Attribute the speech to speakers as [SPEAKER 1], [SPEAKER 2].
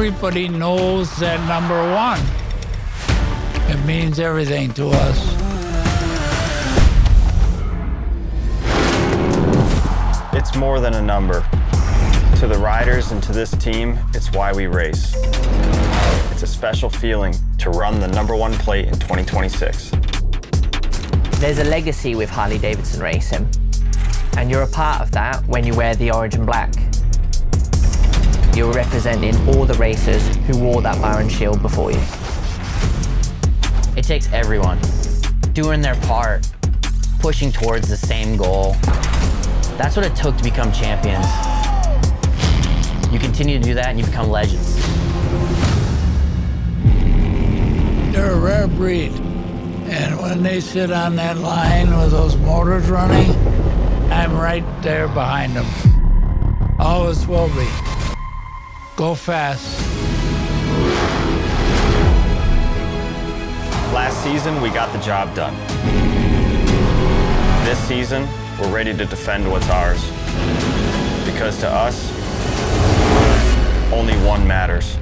[SPEAKER 1] everybody knows that number one. It means everything to us.
[SPEAKER 2] It's more than a number. To the riders and to this team, it's why we race. It's a special feeling to run the number one plate in 2026.
[SPEAKER 3] There's a legacy with Harley-Davidson racing, and you're a part of that when you wear the orange and black. You're representing all the racers who wore that bar and shield before you.
[SPEAKER 4] It takes everyone doing their part, pushing towards the same goal. That's what it took to become champions. You continue to do that and you become legends.
[SPEAKER 1] They're a rare breed. And when they sit on that line with those motors running, I'm right there behind them. Always will be. Go fast.
[SPEAKER 2] Last season, we got the job done. This season, we're ready to defend what's ours. Because to us, only one matters.